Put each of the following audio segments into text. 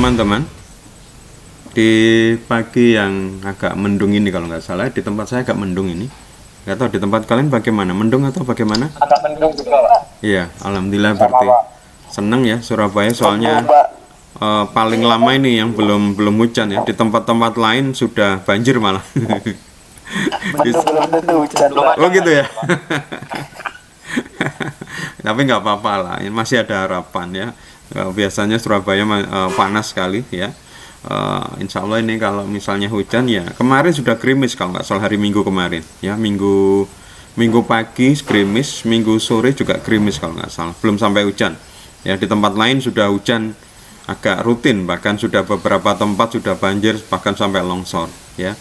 teman-teman, di pagi yang agak mendung ini, kalau nggak salah di tempat saya agak mendung ini. Nggak tahu di tempat kalian bagaimana, mendung atau bagaimana? Agak mendung juga, Pak. Iya, alhamdulillah Sama, berarti Pak. seneng ya Surabaya, soalnya Betul, Pak. paling lama ini yang belum hujan ya. Di tempat-tempat lain sudah banjir malah. Belum tentu hujan, Pak. Oh gitu ya. Tapi nggak apa-apa lah, masih ada harapan ya. Biasanya Surabaya panas sekali ya. Insya Allah ini kalau misalnya hujan ya, kemarin sudah gerimis kalau nggak salah hari Minggu kemarin ya, minggu pagi gerimis, minggu sore juga gerimis kalau nggak salah, belum sampai hujan ya. Di tempat lain sudah hujan agak rutin, bahkan sudah beberapa tempat sudah banjir bahkan sampai longsor ya.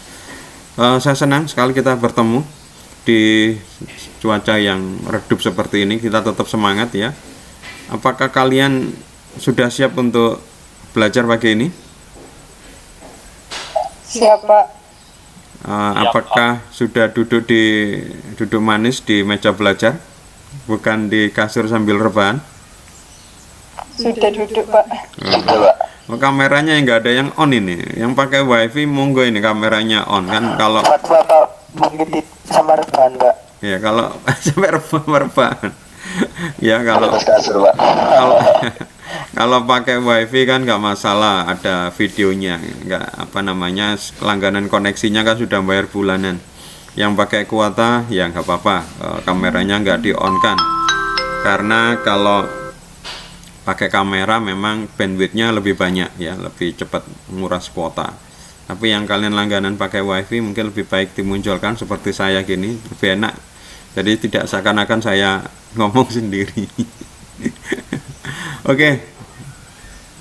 Saya senang sekali kita bertemu di cuaca yang redup seperti ini. Kita tetap semangat ya. Apakah kalian sudah siap untuk belajar pagi ini? Siap, Pak. Apakah sudah duduk manis di meja belajar, bukan di kasur sambil rebahan? Sudah duduk, Pak. Oh, kameranya yang nggak ada yang on ini, yang pakai wifi monggo ini kameranya on kan. Kalau Bapak mungkin sama rebahan, Pak. ya kalau sampai rebahan ya, kalau Kasur, Pak. kalau pakai wifi kan nggak masalah, ada videonya, nggak apa namanya, langganan koneksinya kan sudah bayar bulanan. Yang pakai kuota ya nggak apa-apa, kameranya nggak di on kan, karena kalau pakai kamera memang bandwidthnya lebih banyak ya, lebih cepat menguras kuota. Tapi yang kalian langganan pakai wifi mungkin lebih baik dimunculkan seperti saya gini, lebih enak, jadi tidak seakan-akan saya ngomong sendiri. Oke.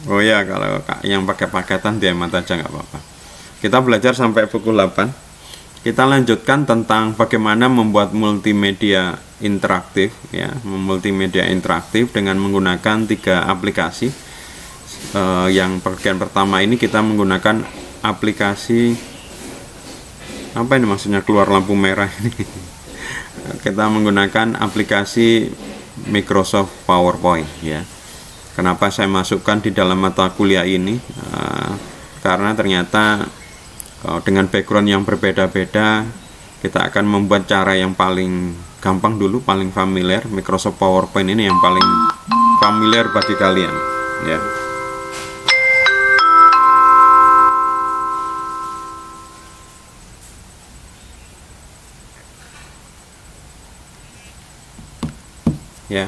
Oh ya, kalau yang pakai paketan dihemat aja nggak apa-apa. Kita belajar sampai pukul 8. Kita lanjutkan tentang bagaimana membuat multimedia interaktif ya, multimedia interaktif dengan menggunakan 3 aplikasi. Yang bagian pertama ini kita menggunakan aplikasi apa ini, maksudnya keluar lampu merah ini. Kita menggunakan aplikasi Microsoft PowerPoint ya. Kenapa saya masukkan di dalam mata kuliah ini? Karena ternyata dengan background yang berbeda-beda, kita akan membuat cara yang paling gampang dulu, paling familiar. Microsoft PowerPoint ini yang paling familiar bagi kalian ya. Ya.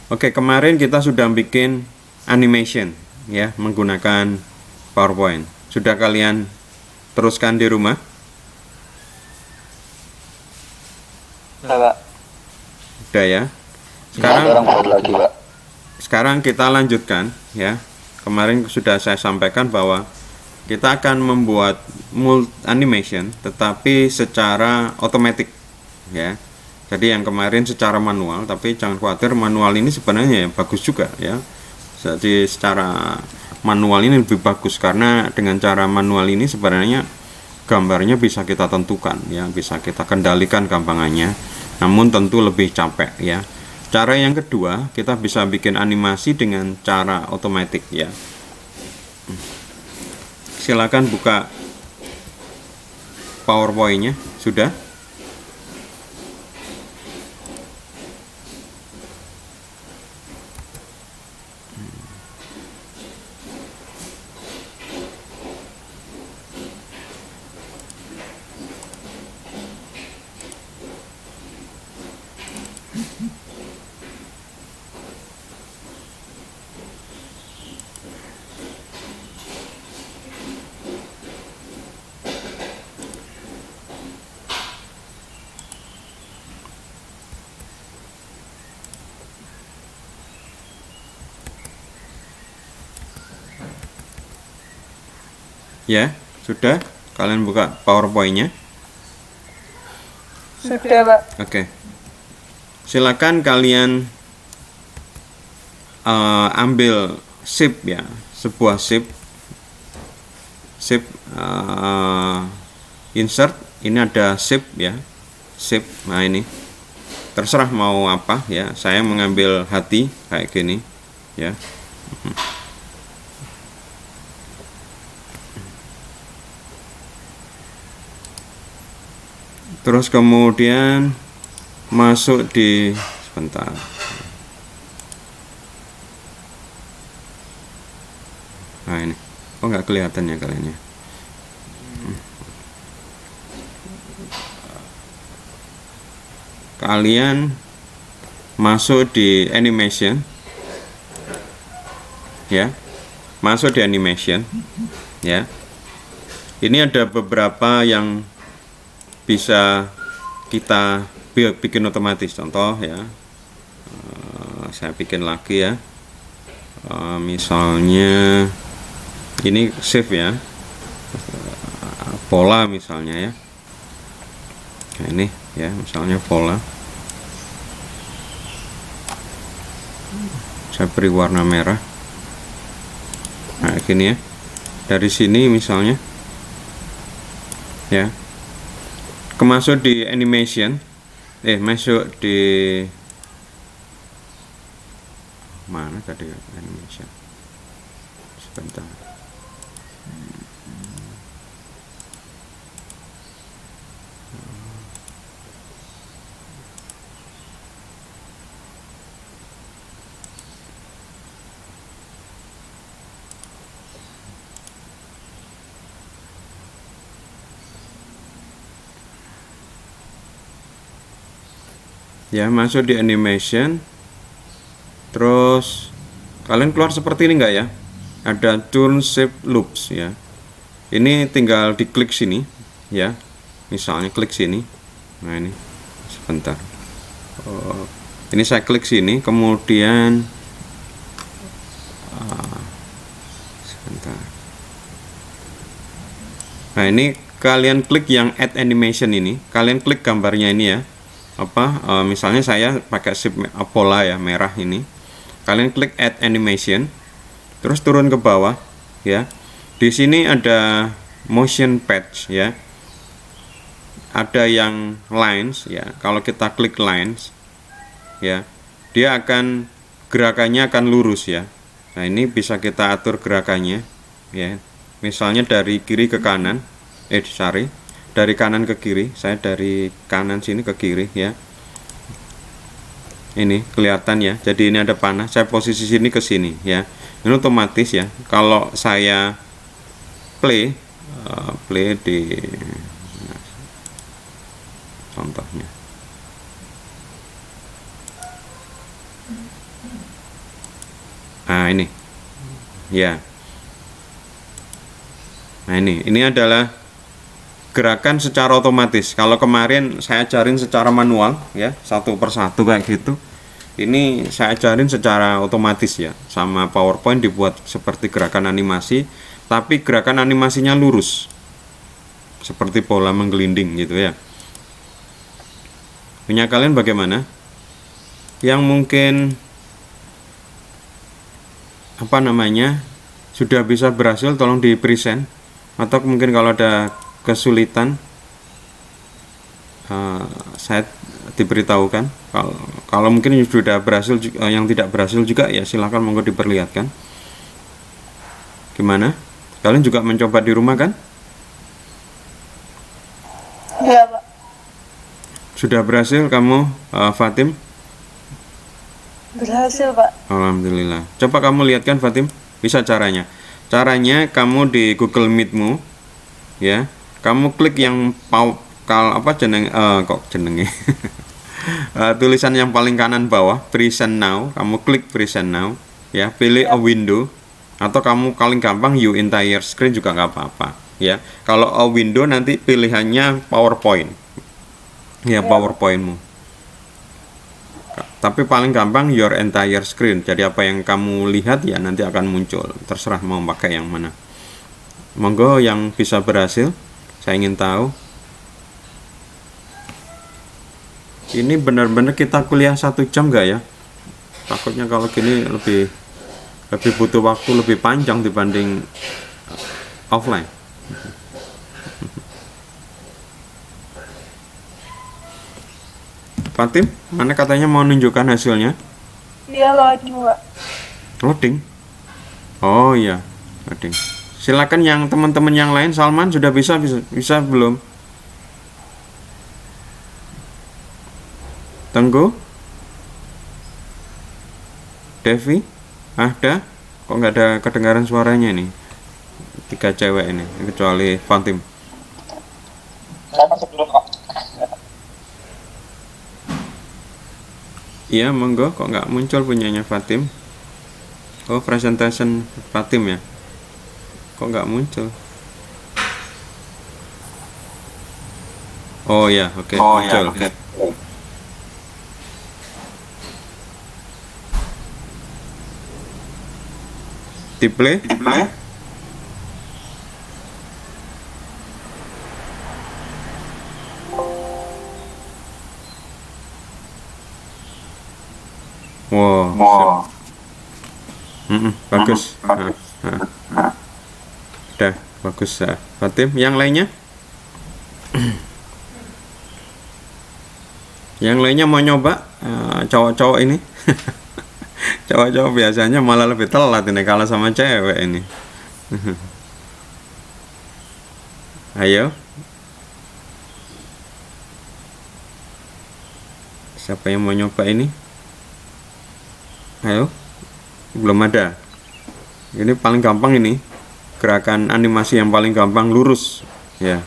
Oke, kemarin kita sudah bikin animation ya menggunakan PowerPoint. Sudah kalian teruskan di rumah? Udah, Pak. Udah ya. Sekarang kita lanjutkan ya. Kemarin sudah saya sampaikan bahwa kita akan membuat animation tetapi secara otomatis ya. Jadi yang kemarin secara manual, tapi jangan khawatir, manual ini sebenarnya ya bagus juga ya. Jadi secara manual ini lebih bagus, karena dengan cara manual ini sebenarnya gambarnya bisa kita tentukan ya, bisa kita kendalikan gampangannya, namun tentu lebih capek ya. Cara yang kedua, kita bisa bikin animasi dengan cara otomatis ya. Silakan buka PowerPoint-nya. Sudah? Ya, sudah. Kalian buka PowerPoint-nya. Sudah, Pak. Oke. Silakan kalian ambil shape ya, sebuah shape. Insert. Ini ada shape ya. Shape. Nah, ini. Terserah mau apa ya. Saya mengambil hati kayak gini ya. Terus kemudian masuk di sebentar. Nah ini, oh nggak kelihatan ya kalian ya. Kalian masuk di animation, ya, masuk di animation, ya. Ini ada beberapa yang bisa kita bikin otomatis. Contoh ya, saya bikin lagi ya. Misalnya ini save ya, pola misalnya ya. Nah, ini ya, misalnya pola. Saya beri warna merah. Nah, gini ya. Dari sini misalnya ya. Kemasuk di animation. Masuk di mana tadi animation? Sebentar. Ya, masuk di animation. Terus kalian keluar seperti ini enggak ya? Ada turn shape loops ya. Ini tinggal diklik sini ya. Misalnya klik sini. Nah, ini sebentar. Ini saya klik sini, kemudian sebentar. Nah, ini kalian klik yang add animation ini. Kalian klik gambarnya ini ya. Misalnya saya pakai shift pola ya, merah ini. Kalian klik add animation, terus turun ke bawah ya. Di sini ada motion patch ya, ada yang lines ya. Kalau kita klik lines ya, dia akan gerakannya akan lurus ya. Nah, ini bisa kita atur gerakannya ya. Misalnya dari kiri ke kanan, dari kanan ke kiri. Saya dari kanan sini ke kiri ya. Ini kelihatan ya. Jadi ini ada panah. Saya posisi sini ke sini ya. Ini otomatis ya. Kalau saya play di contohnya. Nah, ini. Ya. Nah, ini adalah gerakan secara otomatis. Kalau kemarin saya ajarin secara manual ya, satu persatu kayak gitu. Ini saya ajarin secara otomatis ya, sama PowerPoint dibuat seperti gerakan animasi, tapi gerakan animasinya lurus, seperti pola menggelinding gitu ya. Punya kalian bagaimana? Yang mungkin sudah bisa berhasil, tolong di present. Atau mungkin kalau ada kesulitan, saya diberitahukan. Kalau mungkin sudah berhasil, yang tidak berhasil juga ya silahkan monggo diperlihatkan. Gimana? Kalian juga mencoba di rumah kan? Iya, Pak. Sudah berhasil kamu, Fatim? Berhasil, Pak. Alhamdulillah. Coba kamu lihatkan, Fatim, bisa caranya. Caranya kamu di Google Meet-mu ya. Kamu klik yang tulisan yang paling kanan bawah, present now. Kamu klik present now ya, pilih a window, atau kamu paling gampang view entire screen juga nggak apa-apa ya. Kalau a window nanti pilihannya PowerPoint ya, PowerPointmu. Tapi paling gampang your entire screen. Jadi apa yang kamu lihat ya nanti akan muncul. Terserah mau pakai yang mana. Monggo yang bisa berhasil, saya ingin tahu. Ini benar-benar kita kuliah 1 jam nggak ya? Takutnya kalau gini lebih butuh waktu lebih panjang dibanding offline. Fatim, mana katanya mau nunjukkan hasilnya? Dia loading, Pak. Loading? Oh iya, loading. Silakan yang teman-teman yang lain. Salman sudah bisa belum? Tengku, Devi, ada? Kok nggak ada kedengaran suaranya nih? Tiga cewek ini, kecuali Fatim. Saya masuk dulu kok. Iya, monggo. Kok nggak muncul punyanya Fatim? Oh, presentation Fatim ya? Kok nggak muncul? Oh ya, oke, muncul. Di play? Wow. Bagus. Udah, bagus. Fatim, yang lainnya? Yang lainnya mau nyoba? Cowok-cowok ini? Cowok-cowok biasanya malah lebih telat ini kalau sama cewek ini. Ayo. Siapa yang mau nyoba ini? Ayo. Belum ada. Ini paling gampang ini. Gerakan animasi yang paling gampang lurus, ya.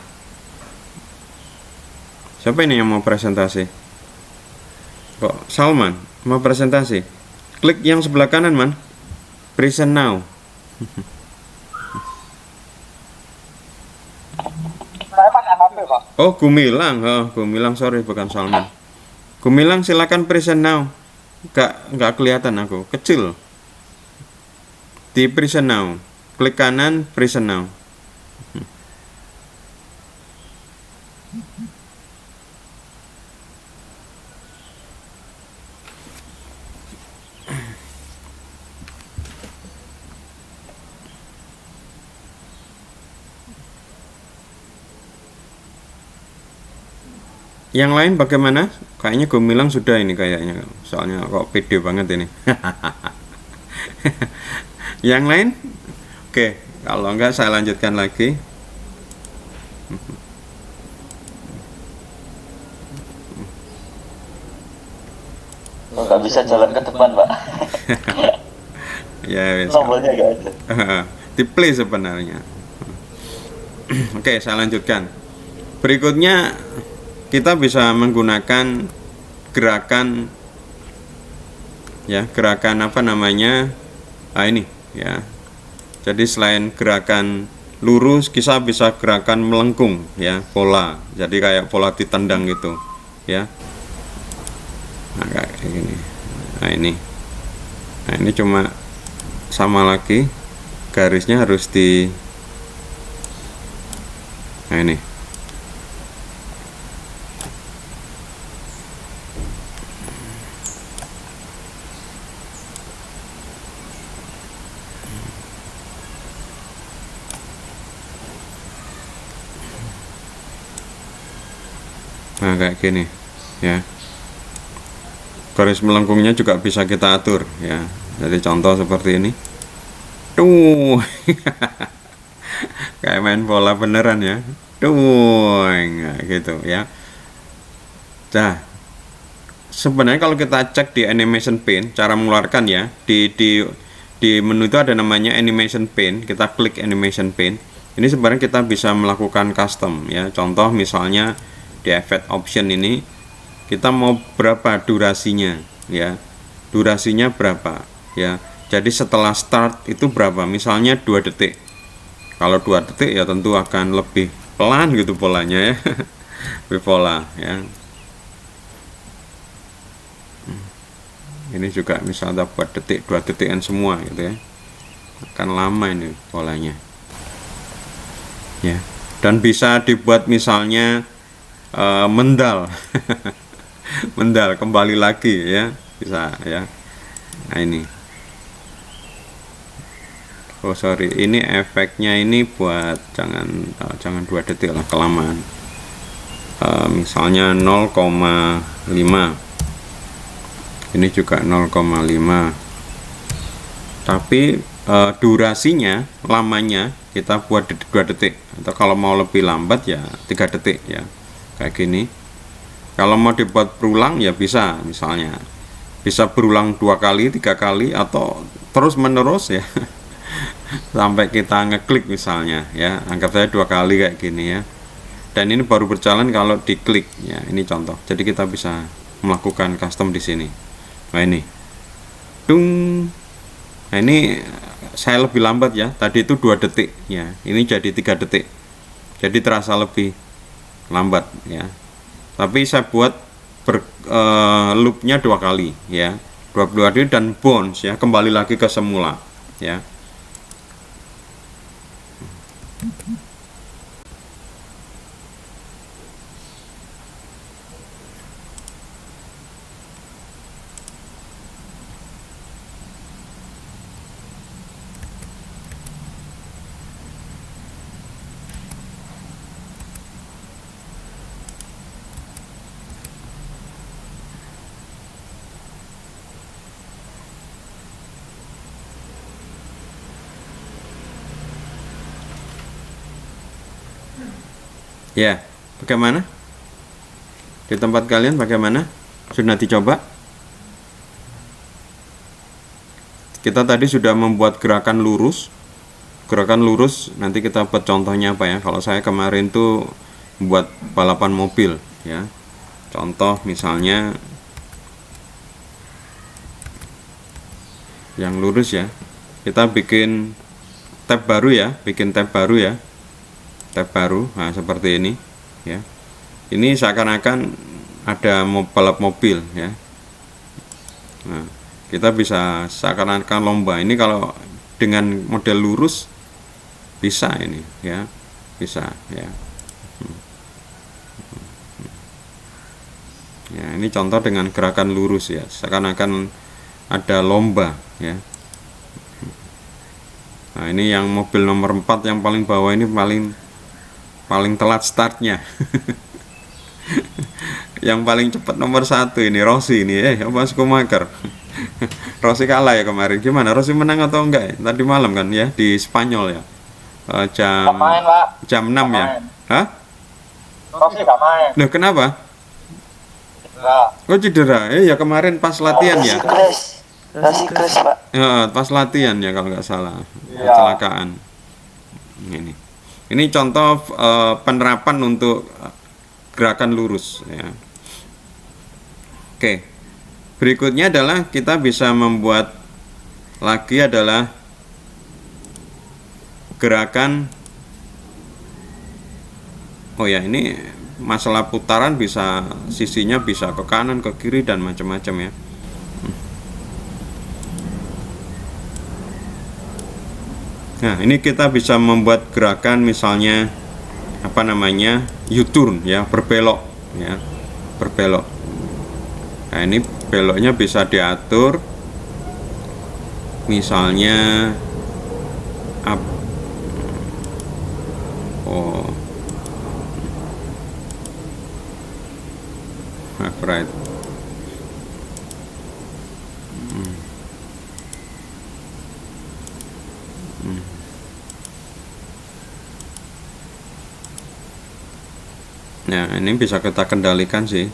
Siapa ini yang mau presentasi? Kok Salman mau presentasi? Klik yang sebelah kanan, man. Present now. Saya pakai HP, Pak. Oh, Gumilang, sorry, bukan Salman. Gumilang, silakan present now. Nggak kelihatan aku, kecil. Di present now, klik kanan, present now. Yang lain bagaimana? Kayaknya Gumilang sudah ini kayaknya. Soalnya kok pede banget ini. Yang lain? Oke, kalau enggak saya lanjutkan lagi. Nggak bisa jalan ke depan, Pak. Ya, wes. Nomornya nggak ada. Di play sebenarnya. Oke, saya lanjutkan. Berikutnya kita bisa menggunakan gerakan, ya, gerakan apa namanya? Ini, ya. Jadi selain gerakan lurus, kita bisa gerakan melengkung, ya, pola. Jadi kayak pola ditendang gitu, ya. Nah, kayak gini. Nah, ini cuma sama lagi, garisnya harus di. Nah, ini. Nah, kayak gini, ya. Garis melengkungnya juga bisa kita atur, ya. Jadi contoh seperti ini. Tuh. Kayak main bola beneran, ya. Tuh, gitu, ya. Nah, sebenarnya kalau kita cek di animation pane, cara mengeluarkan, ya, di menu itu ada namanya animation pane. Kita klik animation pane. Ini sebenarnya kita bisa melakukan custom, ya. Contoh misalnya di effect option ini kita mau berapa durasinya, ya, durasinya berapa, ya. Jadi setelah start itu berapa, misalnya 2 detik. Kalau 2 detik ya tentu akan lebih pelan gitu polanya, ya. Lebih pola, ya. Ini juga misalnya buat detik, 2 detikan semua gitu, ya, akan lama ini polanya, ya. Dan bisa dibuat misalnya mendal. Mendal kembali lagi, ya, bisa, ya. Nah, ini, oh sorry, ini efeknya ini buat jangan 2 detik lah, kelamaan. Misalnya 0,5, ini juga 0,5, tapi durasinya, lamanya kita buat 2 detik, atau kalau mau lebih lambat ya 3 detik, ya, kayak gini. Kalau mau dibuat berulang ya bisa, misalnya bisa berulang 2 kali, 3 kali, atau terus menerus ya sampai kita ngeklik misalnya ya, anggap saya 2 kali kayak gini ya. Dan ini baru berjalan kalau diklik ya. Ini contoh. Jadi kita bisa melakukan custom di sini. Nah ini, dung. Nah ini saya lebih lambat ya. Tadi itu 2 detik ya. Ini jadi 3 detik. Jadi terasa lebih lambat ya. Tapi saya buat loopnya 2 kali ya, 22 kali dan bounce ya, kembali lagi ke semula ya. Ya, bagaimana? Di tempat kalian bagaimana? Sudah dicoba? Kita tadi sudah membuat gerakan lurus. Gerakan lurus nanti kita buat contohnya apa ya? Kalau saya kemarin tuh buat balapan mobil ya. Contoh misalnya yang lurus ya. Kita bikin tab baru ya, tab baru. Nah, seperti ini ya. Ini seakan-akan ada balap mobil ya. Nah, kita bisa seakan-akan lomba. Ini kalau dengan model lurus bisa ini ya, bisa ya. Ya, ini contoh dengan gerakan lurus ya, seakan-akan ada lomba ya. Nah, ini yang mobil nomor 4 yang paling bawah ini paling telat startnya. Yang paling cepat nomor 1 ini Rossi ini apa Schumacher. Rossi kalah ya kemarin. Gimana, Rossi menang atau enggak ya? Tadi malam kan ya di Spanyol ya. Jam 6 ya. Hah? Rossi gak main. Loh, kenapa? Oh, cedera. Ya kemarin pas latihan ya. Rossi crash, Pak. Ya, pas latihan ya kalau nggak salah. Kecelakaan. Ini contoh penerapan untuk gerakan lurus ya. Oke. Berikutnya adalah kita bisa membuat lagi adalah gerakan. Oh ya, ini masalah putaran bisa sisinya bisa ke kanan, ke kiri dan macam-macam ya. Nah, ini kita bisa membuat gerakan misalnya apa namanya? U-turn ya, berbelok ya. Berbelok. Nah, ini beloknya bisa diatur misalnya up. Oh. Right. Nah, ini bisa kita kendalikan sih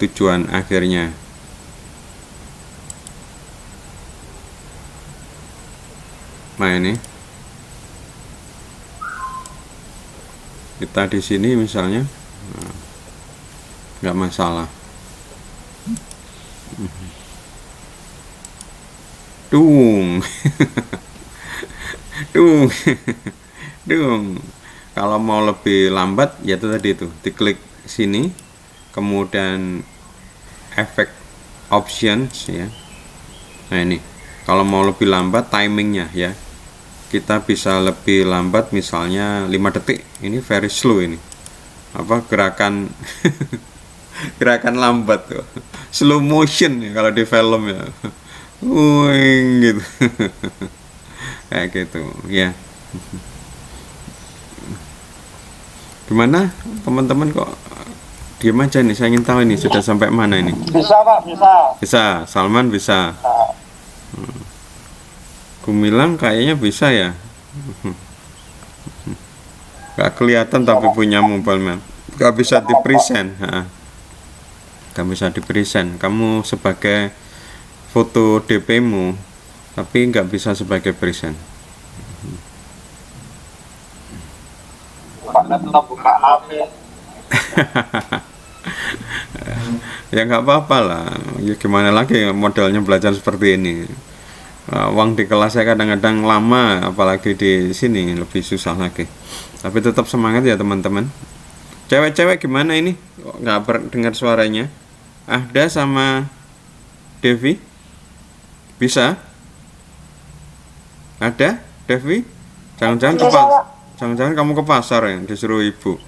tujuan akhirnya. Nah, ini kita di sini misalnya nggak masalah. Dung. Dung. Dung. Kalau mau lebih lambat ya itu tadi itu, diklik sini, kemudian efek options ya. Nah, ini kalau mau lebih lambat timingnya ya, kita bisa lebih lambat misalnya 5 detik. Ini very slow ini, apa gerakan gerakan lambat tuh, slow motion ya kalau di film ya. Wing gitu. Kayak gitu ya. Gimana teman-teman, kok diam aja nih? Saya ingin tahu ini sudah sampai mana ini. Bisa Pak, bisa. Bisa, Salman bisa. Gumilang kayaknya bisa ya. Gak kelihatan tapi punya mobile nggak bisa di present, nggak bisa di present. Kamu sebagai foto DP-mu, tapi nggak bisa sebagai present. Pak laptop buka HP. Ya nggak apa-apa lah. Ya gimana lagi modelnya belajar seperti ini. Uang di kelas saya kadang-kadang lama, apalagi di sini lebih susah lagi. Tapi tetap semangat ya teman-teman. Cewek-cewek gimana ini? Nggak dengar suaranya. Ahda sama Devi? Bisa? Ada? Devi? Jangan-jangan Bisa, Pak. jangan-jangan kamu ke pasar ya disuruh ibu.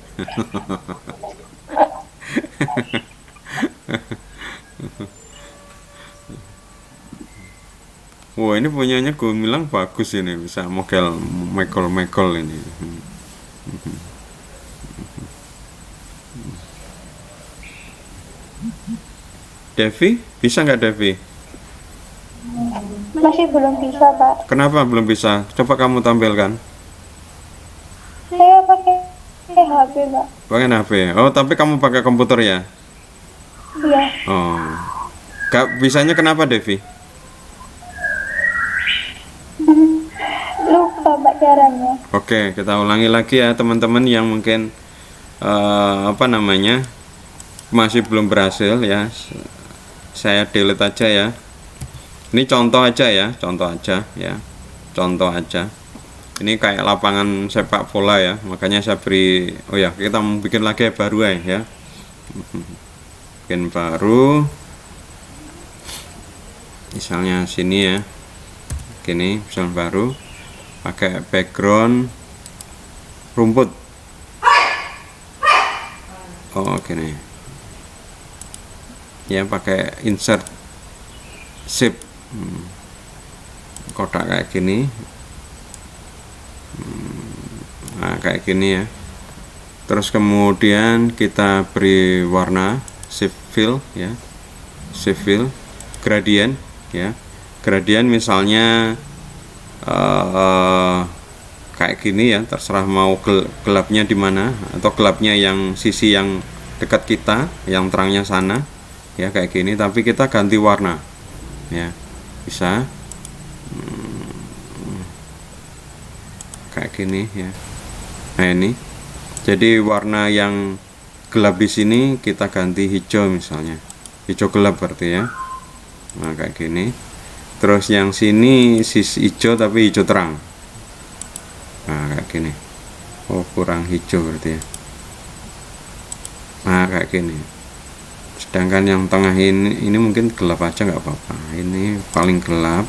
Wah, ini punyanya Gumilang bagus ini, bisa model megol-megol ini. Devi, bisa nggak Devi? Masih belum bisa, Pak. Kenapa belum bisa? Coba kamu tampilkan. Saya pakai HP, Pak. Pakai HP. Oh, tapi kamu pakai komputer ya? Iya. Oh. Gak bisanya kenapa Devi? Lupa, Pak, caranya. Oke, kita ulangi lagi ya teman-teman yang mungkin masih belum berhasil ya. Saya delete aja ya. Ini contoh aja ya, contoh aja ya. Contoh aja. Ini kayak lapangan sepak bola ya, makanya saya beri. Oh ya, kita mau bikin lagi baru ya. Bikin baru. Misalnya sini ya. Gini, misal baru. Pakai background rumput. Oh, gini. Ya, pakai insert shape. Kotak kayak gini. Nah, kayak gini ya. Terus kemudian kita beri warna shape fill ya. Shape fill, gradient ya. Gradient misalnya kayak gini ya, terserah mau gelapnya di mana, atau gelapnya yang sisi yang dekat kita, yang terangnya sana ya, kayak gini, tapi kita ganti warna ya, bisa kayak gini ya. Nah, ini jadi warna yang gelap di sini kita ganti hijau misalnya, hijau gelap berarti ya. Nah, kayak gini. Terus yang sini sisi hijau tapi hijau terang. Nah, kayak gini. Oh, kurang hijau berarti ya. Nah, kayak gini. Sedangkan yang tengah ini mungkin gelap aja nggak apa-apa. Ini paling gelap.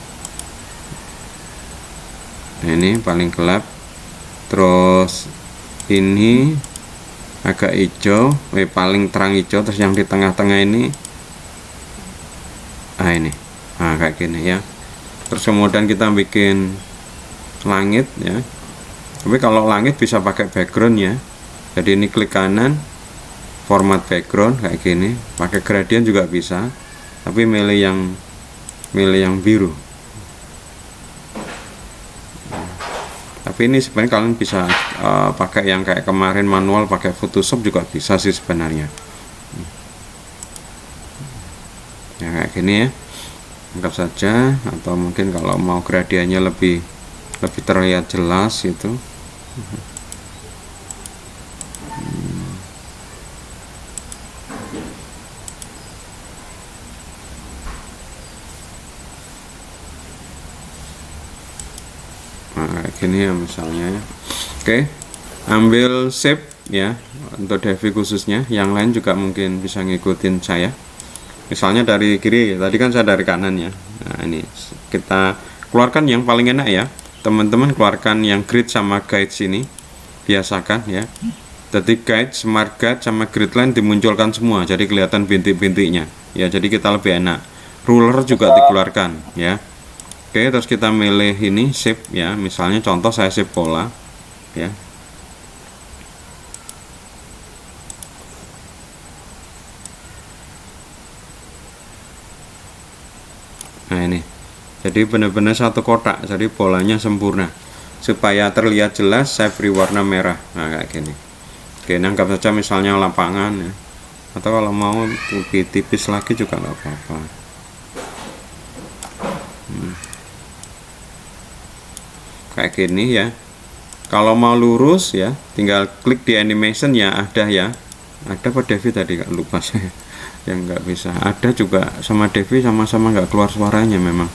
Nah, ini paling gelap. Terus ini agak hijau, paling terang hijau. Terus yang di tengah-tengah ini, ini. Nah, kayak gini ya. Terus kemudian kita bikin langit ya. Tapi kalau langit bisa pakai background ya. Jadi ini klik kanan, format background kayak gini. Pakai gradient juga bisa. Tapi milih yang biru. Tapi ini sebenarnya kalian bisa pakai yang kayak kemarin manual, pakai Photoshop juga bisa sih sebenarnya. Ya, kayak gini ya. Anggap saja, atau mungkin kalau mau gradiennya lebih terlihat jelas itu. Nah, kayak gini ya misalnya. Oke, ambil shape ya untuk Devi khususnya. Yang lain juga mungkin bisa ngikutin saya. Misalnya dari kiri, tadi kan saya dari kanan ya. Nah, ini kita keluarkan yang paling enak ya. Teman-teman keluarkan yang grid sama guide sini. Biasakan ya. Jadi guide, smart guide sama grid line dimunculkan semua. Jadi kelihatan bintik-bintiknya. Ya, jadi kita lebih enak. Ruler juga dikeluarkan ya. Oke, terus kita milih ini shape ya. Misalnya contoh saya shape pola ya. Nah, ini jadi benar-benar satu kotak, jadi polanya sempurna. Supaya terlihat jelas saya beri warna merah. Nah, kayak gini. Oke, anggap saja misalnya lapangan ya, atau kalau mau lebih tipis lagi juga nggak apa-apa. Kayak gini ya. Kalau mau lurus ya, tinggal klik di animation ya, ada ya. Ada Pak Devi tadi, Kak, lupa saya. Yang nggak bisa. Ada juga sama Devi, sama-sama nggak keluar suaranya memang.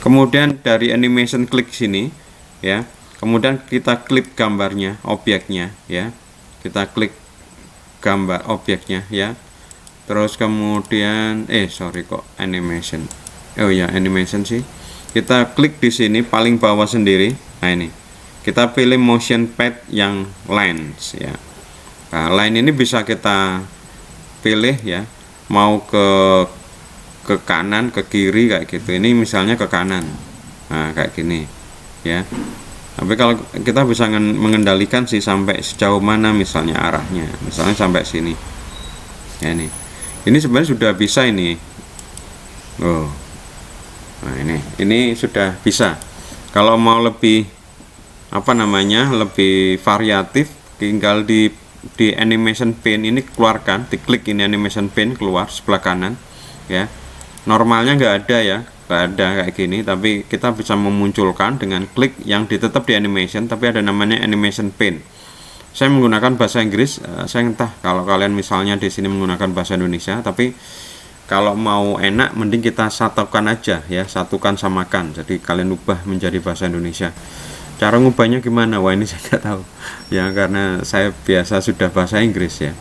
Kemudian dari animation klik sini ya. Kemudian kita klik gambarnya, objeknya ya. Kita klik gambar objeknya ya. Terus kemudian sorry kok animation. Oh ya, animation sih. Kita klik di sini paling bawah sendiri. Nah ini. Kita pilih motion pad yang lines ya. Nah, line ini bisa kita pilih ya. Mau ke kanan, ke kiri kayak gitu. Ini misalnya ke kanan. Nah, kayak gini ya. Tapi kalau kita bisa mengendalikan sih sampai sejauh mana misalnya arahnya. Misalnya sampai sini. Ya ini. Ini sebenarnya sudah bisa ini. Oh. Nah, ini sudah bisa. Kalau mau lebih lebih variatif, tinggal di animation pane ini keluarkan, diklik ini animation pane keluar sebelah kanan ya. Normalnya nggak ada ya, nggak ada kayak gini, tapi kita bisa memunculkan dengan klik yang ditetap di animation, tapi ada namanya animation pane. Saya menggunakan bahasa Inggris, saya entah kalau kalian misalnya di sini menggunakan bahasa Indonesia, tapi kalau mau enak mending kita satukan aja ya, satukan samakan, jadi kalian ubah menjadi bahasa Indonesia. Cara ngubahnya gimana? Wah, ini saya nggak tahu ya, karena saya biasa sudah bahasa Inggris ya.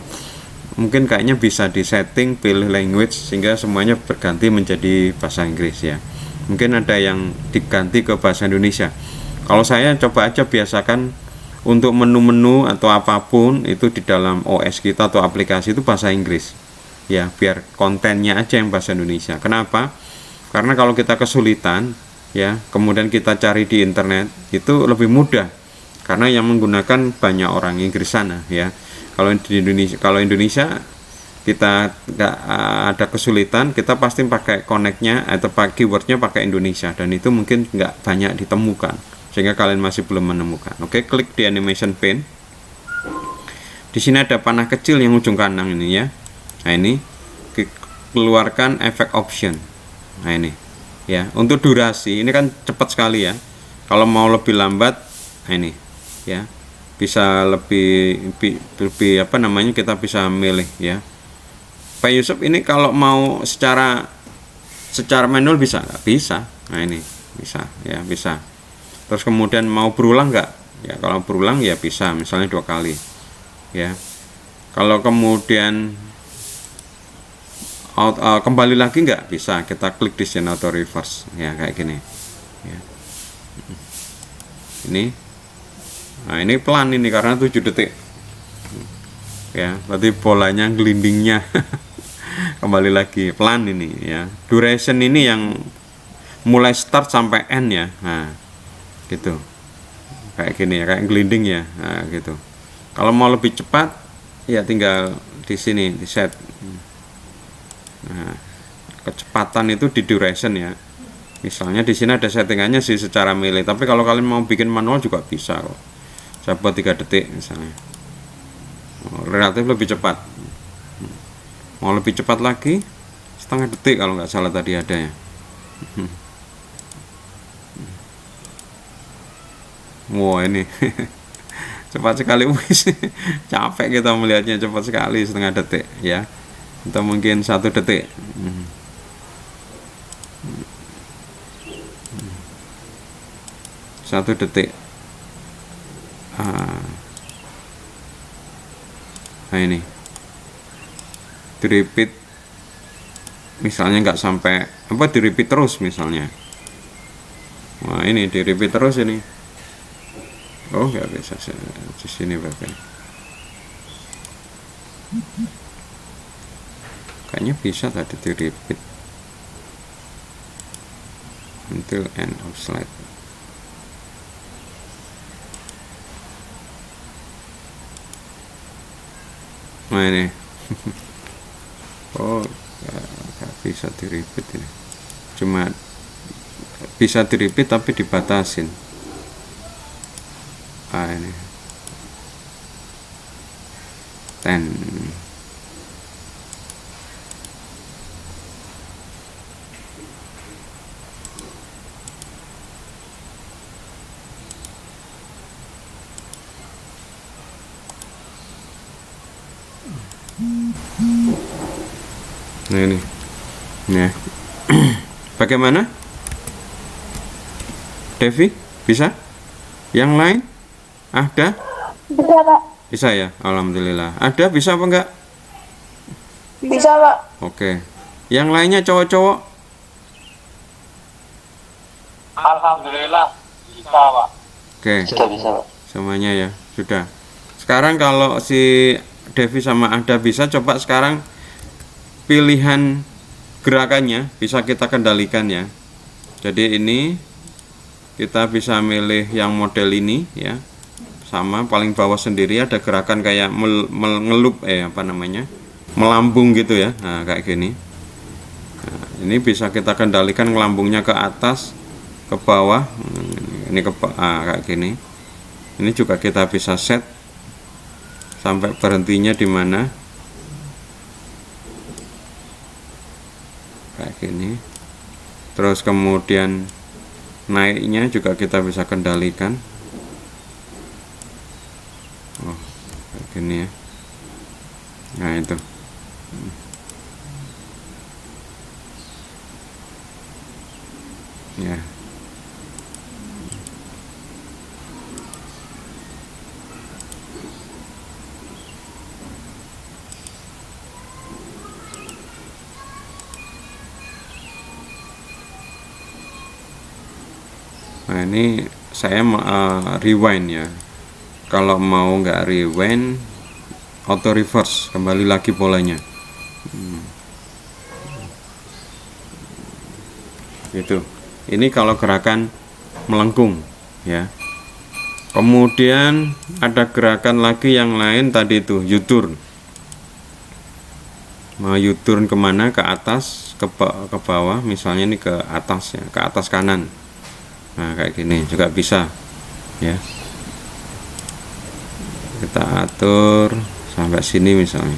Mungkin kayaknya bisa di setting, pilih language sehingga semuanya berganti menjadi bahasa Inggris ya. Mungkin ada yang diganti ke bahasa Indonesia. Kalau saya coba aja biasakan untuk menu-menu atau apapun itu di dalam OS kita atau aplikasi itu bahasa Inggris ya, biar kontennya aja yang bahasa Indonesia. Kenapa? Karena kalau kita kesulitan ya, kemudian kita cari di internet itu lebih mudah karena yang menggunakan banyak orang Inggris sana ya. Kalau Indonesia kita nggak ada kesulitan, kita pasti pakai connect-nya atau pakai keywordnya pakai Indonesia, dan itu mungkin nggak banyak ditemukan sehingga kalian masih belum menemukan. Oke, klik di animation pane. Di sini ada panah kecil yang ujung kanan ini ya. Nah ini keluarkan efek option. Nah ini ya, untuk durasi ini kan cepat sekali ya. Kalau mau lebih lambat, nah ini ya, bisa lebih kita bisa milih ya. Pak Yusuf, ini kalau mau secara manual bisa nggak? Bisa. Nah ini bisa ya, bisa. Terus kemudian mau berulang nggak? Ya kalau berulang ya bisa, misalnya 2 kali ya. Kalau kemudian kembali lagi nggak bisa, kita klik di sini auto reverse ya, kayak gini ya. Ini pelan ini karena 7 detik ya, berarti bolanya gelindingnya kembali lagi pelan ini ya. Duration ini yang mulai start sampai end ya, nah gitu, kayak gini ya, kayak gelinding ya, nah gitu. Kalau mau lebih cepat ya tinggal di sini di set. Nah, kecepatan itu di duration ya. Misalnya di sini ada settingannya sih secara milih, tapi kalau kalian mau bikin manual juga bisa kok. Saya buat 3 detik misalnya. Relatif lebih cepat. Mau lebih cepat lagi, setengah detik kalau nggak salah tadi ada ya. Wah ini cepat sekali, capek kita melihatnya, cepat sekali setengah detik ya. Atau mungkin 1 detik. 1 detik. Nah ini di repeat misalnya nggak sampai di repeat terus misalnya. Wah ini di repeat terus ini. Oh nggak bisa di sini bahkan. Kayaknya bisa tadi di repeat until end of slide. Nah ini oh gak bisa di repeat ini, cuma bisa di repeat tapi dibatasin. Ini 10. Nah ini, ya. Bagaimana, Devi? Bisa? Yang lain? Ada? Bisa, Pak. Bisa ya? Alhamdulillah. Ada bisa apa enggak? Bisa, Pak. Oke. Yang lainnya cowok-cowok? Alhamdulillah bisa Pak. Oke. Bisa Pak. Semuanya ya, sudah. Sekarang kalau si Devi sama Ada bisa, coba sekarang pilihan gerakannya bisa kita kendalikan ya. Jadi ini kita bisa milih yang model ini ya. Sama paling bawah sendiri ada gerakan kayak ngelup apa namanya? Melambung gitu ya. Nah, kayak gini. Nah, ini bisa kita kendalikan ngelambungnya ke atas, ke bawah. Ini kayak gini. Ini juga kita bisa set sampai berhentinya di mana. Kayak gini. Terus kemudian naiknya juga kita bisa kendalikan. Oh, kayak gini ya. Nah, itu. Ya. Nah, ini saya rewind ya. Kalau mau nggak rewind, auto reverse, kembali lagi polanya. Gitu. Ini kalau gerakan melengkung ya. Kemudian ada gerakan lagi yang lain tadi itu U-turn. Mau U-turn kemana? Ke atas, ke bawah, misalnya ini ke atas ya, ke atas kanan. Nah, kayak gini juga bisa ya. Kita atur sampai sini misalnya.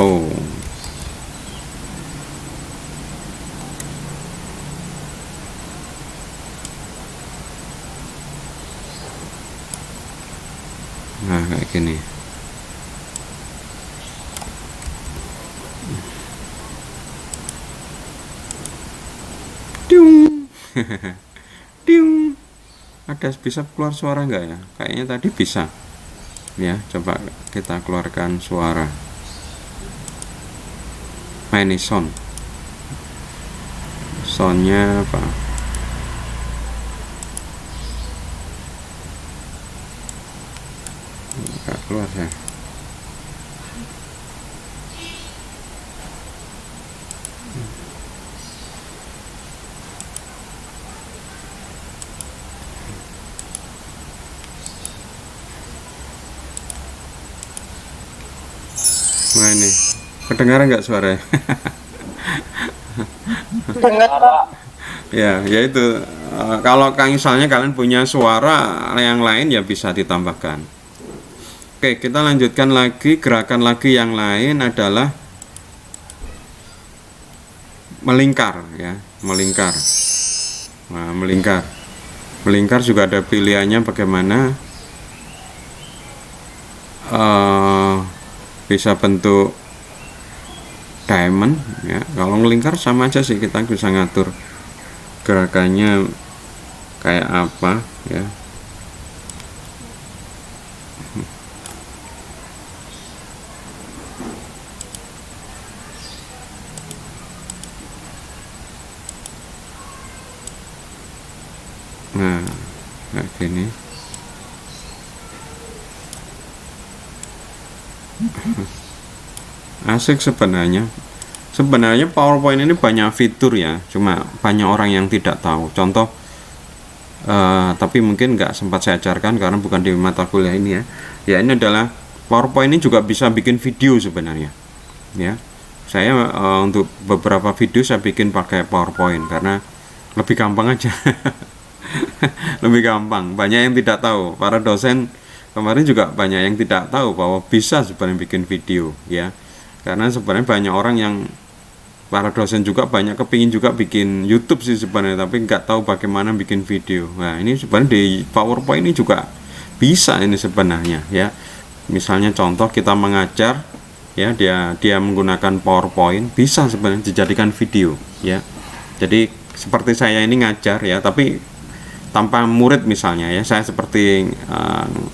Oh. Nah, kayak gini. Dung. Dung. Ada bisa keluar suara enggak ya? Kayaknya tadi bisa. Ya, coba kita keluarkan suara. Nah, ini sound. Soundnya apa? Enggak keluar ya. Nah, ini kedengaran nggak suaranya? Dengar, Pak. Ya, yaitu kalau misalnya kalian punya suara yang lain ya bisa ditambahkan. Oke, kita lanjutkan lagi. Gerakan lagi yang lain adalah melingkar ya, melingkar. Nah, melingkar. Melingkar juga ada pilihannya bagaimana. Bisa bentuk diamond ya. Kalau ngelingkar sama aja sih, kita bisa ngatur gerakannya kayak apa ya. Nah, kayak gini. Asik sebenarnya. Sebenarnya PowerPoint ini banyak fitur ya, cuma banyak orang yang tidak tahu. Contoh, tapi mungkin nggak sempat saya ajarkan karena bukan di mata kuliah ini ya. Ya, ini adalah PowerPoint ini juga bisa bikin video sebenarnya. Ya, saya untuk beberapa video saya bikin pakai PowerPoint karena lebih gampang aja. Lebih gampang. Banyak yang tidak tahu. Para dosen kemarin juga banyak yang tidak tahu bahwa bisa sebenarnya bikin video ya, karena sebenarnya banyak orang yang para dosen juga banyak kepingin juga bikin YouTube sih sebenarnya, tapi nggak tahu bagaimana bikin video. Nah ini sebenarnya di PowerPoint ini juga bisa ini sebenarnya ya. Misalnya contoh kita mengajar ya, dia menggunakan PowerPoint, bisa sebenarnya dijadikan video ya. Jadi seperti saya ini ngajar ya, tapi tanpa murid misalnya ya, saya seperti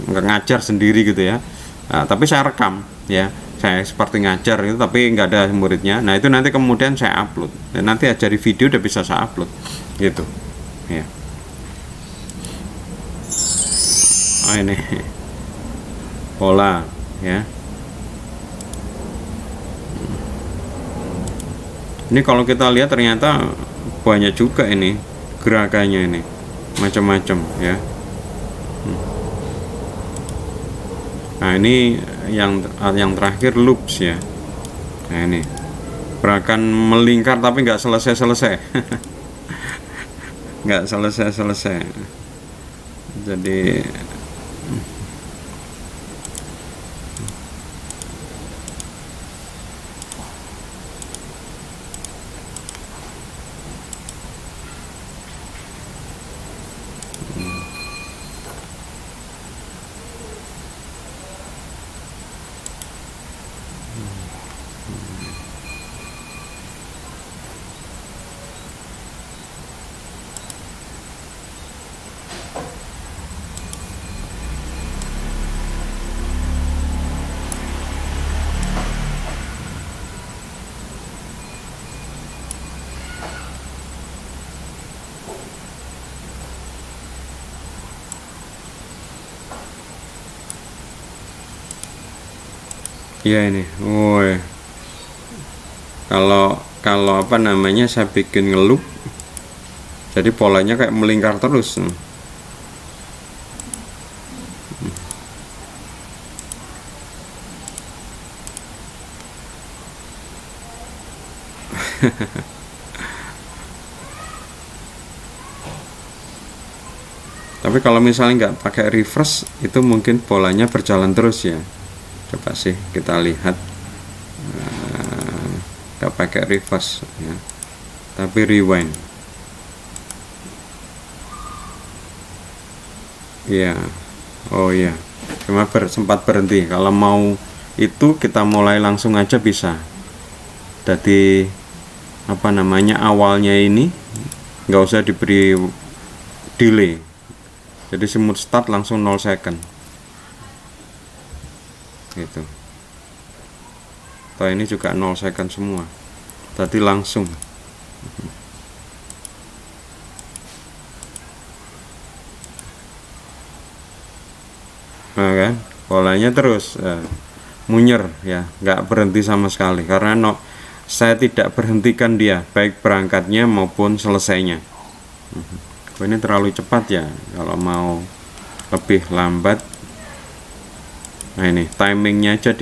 ngajar sendiri gitu ya. Tapi saya rekam ya, saya seperti ngajar itu tapi nggak ada muridnya. Nah itu nanti kemudian saya upload, dan nanti dari video udah bisa saya upload gitu ya. Ini pola ya. Ini kalau kita lihat ternyata banyak juga ini gerakannya, ini macam-macam ya. Nah ini yang terakhir loops ya. Nah ini gerakan melingkar tapi nggak selesai nggak selesai. Jadi ya ini, woi, kalau apa namanya, saya bikin ngeloop, jadi polanya kayak melingkar terus. Tapi kalau misalnya nggak pakai reverse, itu mungkin polanya berjalan terus ya. Coba sih kita lihat, nggak pakai reverse ya, tapi rewind ya. Oh ya, cuma sempat berhenti. Kalau mau itu kita mulai langsung aja bisa. Jadi apa namanya, awalnya ini nggak usah diberi delay, jadi smooth start langsung 0 second gitu. Atau ini juga 0 second semua, tadi langsung. Nah kan polanya terus munyer ya, nggak berhenti sama sekali, karena saya tidak berhentikan dia baik berangkatnya maupun selesainya. Ini terlalu cepat ya, kalau mau lebih lambat. Nah ini timingnya aja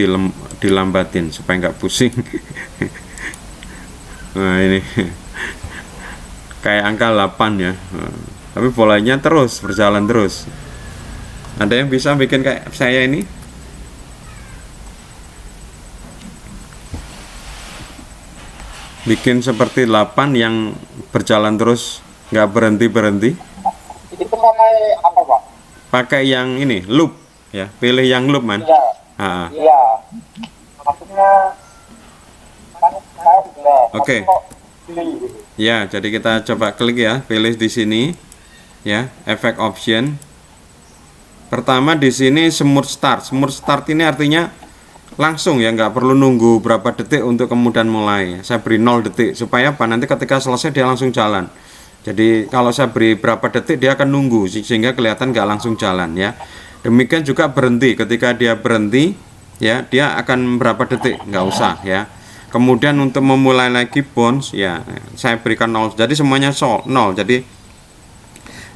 dilambatin supaya nggak pusing. Nah ini kayak angka 8 ya, tapi polanya terus berjalan terus. Ada yang bisa bikin kayak saya ini? Bikin seperti 8 yang berjalan terus, nggak berhenti. Itu pakai apa, Pak? Pakai yang ini, loop ya, pilih yang loop man. Iya. Iya. Maksudnya kan saya sudah. Oke. Ya, jadi kita coba klik ya, pilih di sini ya, efek option. Pertama di sini smooth start. Smooth start ini artinya langsung ya, nggak perlu nunggu berapa detik untuk kemudian mulai. Saya beri 0 detik supaya apa, nanti ketika selesai dia langsung jalan. Jadi kalau saya beri berapa detik dia akan nunggu sehingga kelihatan nggak langsung jalan ya. Demikian juga berhenti, ketika dia berhenti ya, dia akan berapa detik, nggak usah ya. Kemudian untuk memulai lagi bounce ya, saya berikan 0, jadi semuanya 0, jadi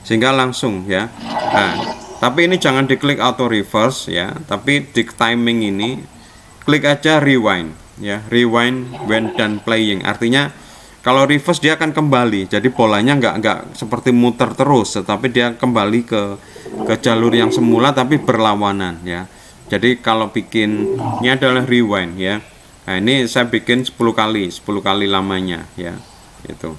sehingga langsung ya. Nah, tapi ini jangan diklik auto reverse ya, tapi di timing ini klik aja rewind ya, rewind when done playing, artinya Kalau reverse dia akan kembali, jadi polanya nggak seperti muter terus, tetapi dia kembali ke jalur yang semula tapi berlawanan ya. Jadi kalau bikin ini adalah rewind ya. Nah ini saya bikin 10 kali lamanya ya, itu.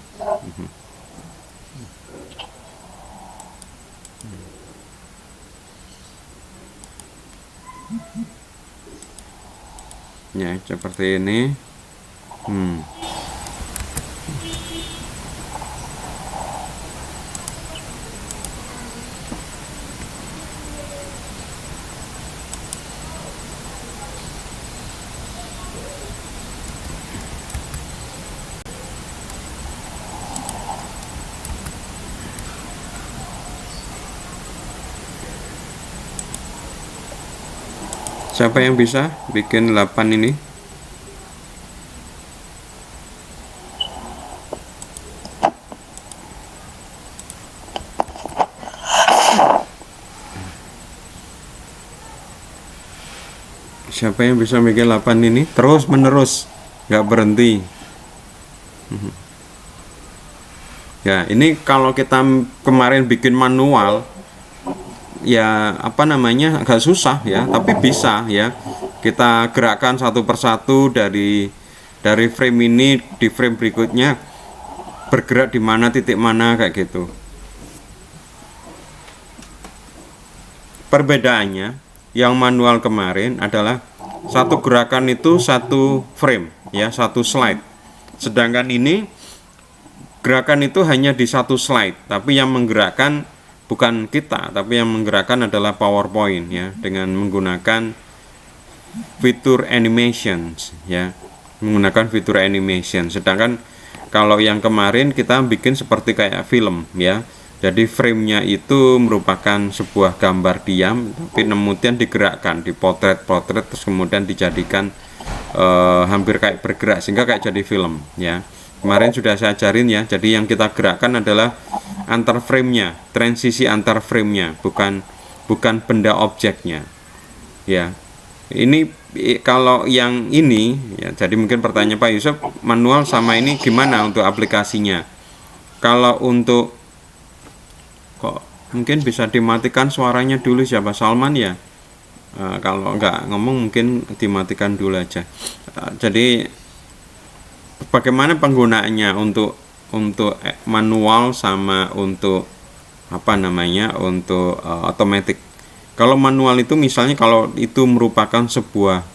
Ya seperti ini. Siapa yang bisa bikin 8 ini? Siapa yang bisa bikin 8 ini? Terus menerus, nggak berhenti. Ya, ini kalau kita kemarin bikin manual, ya apa namanya agak susah ya, tapi bisa ya. Kita gerakkan satu persatu dari frame ini di frame berikutnya, bergerak di mana, titik mana, kayak gitu. Perbedaannya yang manual kemarin adalah satu gerakan itu satu frame ya, satu slide. Sedangkan ini gerakan itu hanya di satu slide, tapi yang menggerakkan bukan kita, tapi yang menggerakkan adalah PowerPoint ya, dengan menggunakan fitur animations ya, menggunakan fitur animation. Sedangkan kalau yang kemarin kita bikin seperti kayak film ya, jadi framenya itu merupakan sebuah gambar diam, tapi kemudian digerakkan, dipotret terus kemudian dijadikan hampir kayak bergerak sehingga kayak jadi film ya. Kemarin sudah saya ajarin ya, jadi yang kita gerakkan adalah antar frame-nya, transisi antar frame-nya, bukan benda objeknya ya. Ini kalau yang ini ya, jadi mungkin pertanyaan Pak Yusuf, manual sama ini gimana untuk aplikasinya? Kalau untuk kok mungkin bisa dimatikan suaranya dulu siapa, Salman ya? Kalau nggak ngomong mungkin dimatikan dulu aja. Jadi bagaimana penggunaannya untuk manual sama untuk apa namanya, untuk otomatis. Kalau manual itu misalnya kalau itu merupakan sebuah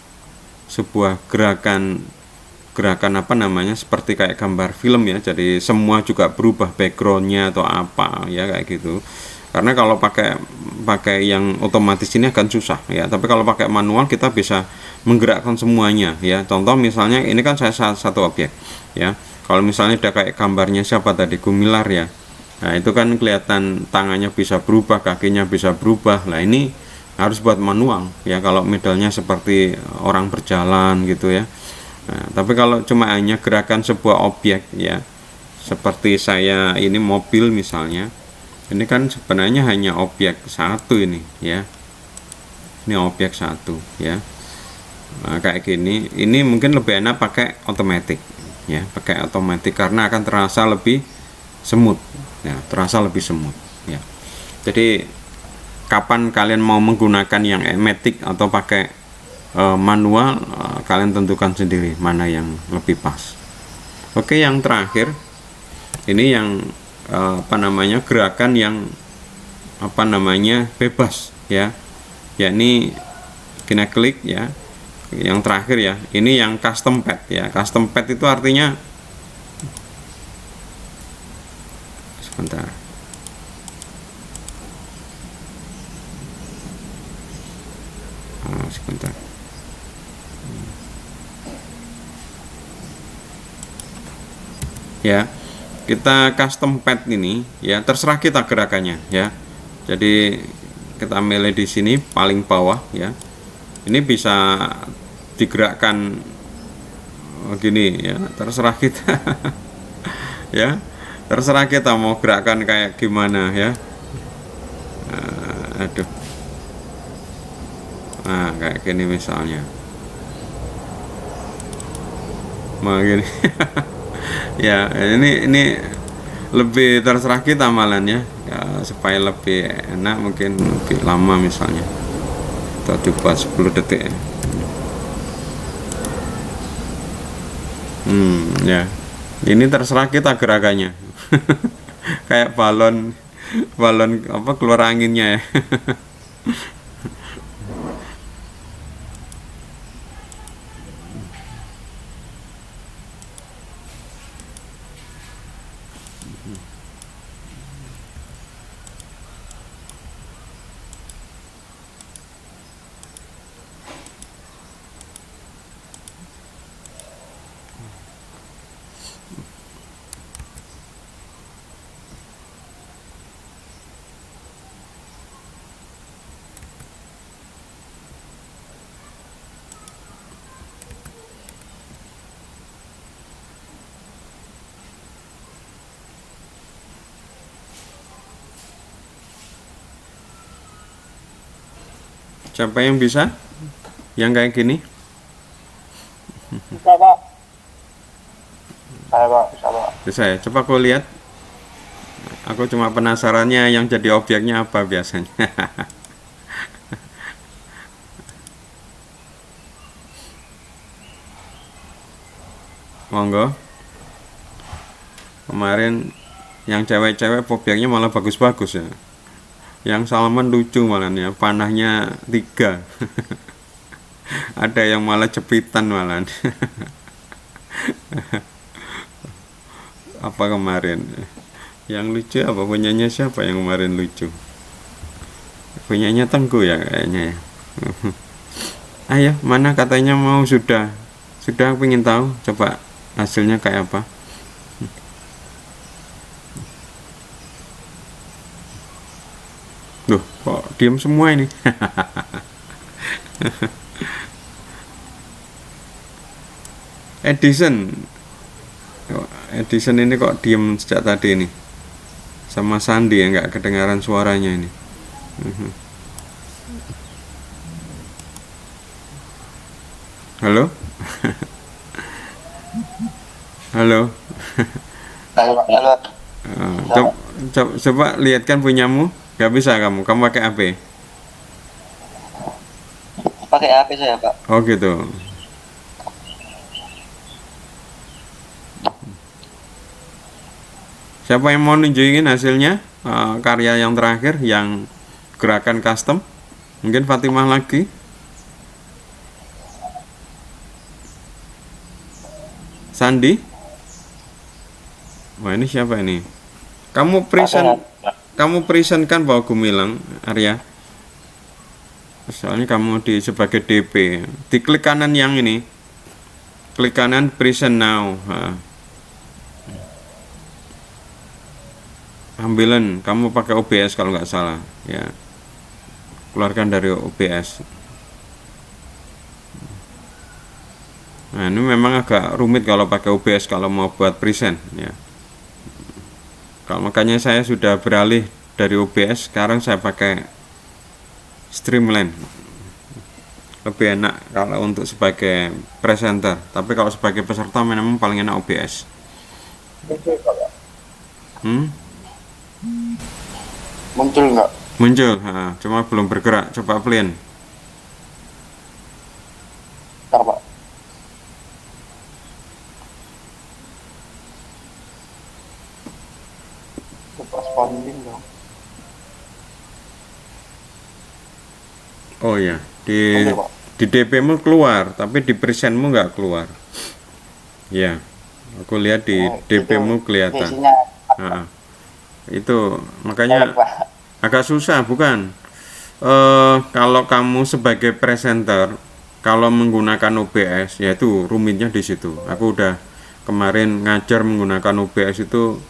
gerakan apa namanya, seperti kayak gambar film ya, jadi semua juga berubah backgroundnya atau apa ya kayak gitu. Karena kalau pakai yang otomatis ini akan susah ya, tapi kalau pakai manual kita bisa menggerakkan semuanya ya. Contoh misalnya ini kan saya satu objek ya, kalau misalnya ada kayak gambarnya siapa tadi, Gumilar ya, nah itu kan kelihatan tangannya bisa berubah, kakinya bisa berubah. Nah ini harus buat manual ya, kalau modelnya seperti orang berjalan gitu ya. Nah, tapi kalau cuma hanya gerakan sebuah objek ya, seperti saya ini mobil misalnya, ini kan sebenarnya hanya objek satu ini ya, ini objek satu ya. Nah, kayak gini, ini mungkin lebih enak pakai otomatis ya, pakai otomatis karena akan terasa lebih smooth ya, terasa lebih smooth ya. Jadi kapan kalian mau menggunakan yang matic atau pakai manual, kalian tentukan sendiri mana yang lebih pas. Oke, yang terakhir ini yang apa namanya, gerakan yang apa namanya bebas ya, yakni kita klik ya. Yang terakhir ya, ini yang custom pad ya. Custom pad itu artinya, sebentar, sebentar ya, kita custom pad ini ya, terserah kita gerakannya ya. Jadi kita milih di sini paling bawah ya, ini bisa digerakkan gini ya, terserah kita ya, terserah kita mau gerakan kayak gimana ya. Aduh, nah kayak gini misalnya, mau gini Ya, ini lebih terserah kita malannya ya, supaya lebih enak mungkin lebih lama misalnya atau dibuat 10 detik ya. Ya ini terserah kita gerakannya. Kayak balon balon apa keluar anginnya ya. Siapa yang bisa? Yang kayak gini? Bisa Pak. Saya Pak, bisa Pak. Bisa ya? Coba aku lihat. Aku cuma penasarannya yang jadi objeknya apa biasanya. Monggo. Kemarin yang cewek-cewek objeknya malah bagus-bagus ya. Yang Salman lucu malah ya, panahnya 3. Ada yang malah jepitan malah. Apa kemarin? Yang lucu apa punyanya siapa yang kemarin lucu? Punyanya Tengku ya kayaknya ya. Ayo, mana katanya mau sudah. Sudah aku ingin tahu, coba hasilnya kayak apa. Loh, kok diam semua ini? Edison ini kok diem sejak tadi ini. Sama Sandi ya, nggak kedengaran suaranya ini. Halo? Halo? Halo Pak, halo. Coba lihatkan punyamu. Gak bisa kamu pakai HP. Pakai HP saya Pak. Oh gitu. Siapa yang mau nunjukin hasilnya? Karya yang terakhir yang gerakan custom? Mungkin Fatimah lagi. Sandi? Wah ini siapa ini? Kamu present kan bahwa Gumilang, Arya? Soalnya kamu sebagai DP. Diklik kanan yang ini. Klik kanan present now. Ambilan, kamu pakai OBS kalau nggak salah, ya. Keluarkan dari OBS. Nah, ini memang agak rumit kalau pakai OBS kalau mau buat present, ya. Kalau makanya saya sudah beralih dari OBS, sekarang saya pakai Streamline. Lebih enak kalau untuk sebagai presenter, tapi kalau sebagai peserta memang paling enak OBS. Muncul nggak? Muncul, cuma belum bergerak. Coba play. Ntar Pak. Coba spawning dong. Oh ya, Oke, Pak. di DP-mu keluar, tapi di present-mu nggak keluar. Ya, aku lihat di DP-mu kelihatan. Isinya Itu makanya Pak. agak susah, bukan? Kalau kamu sebagai presenter, kalau menggunakan OBS, yaitu rumitnya di situ. Aku udah kemarin ngajar menggunakan OBS itu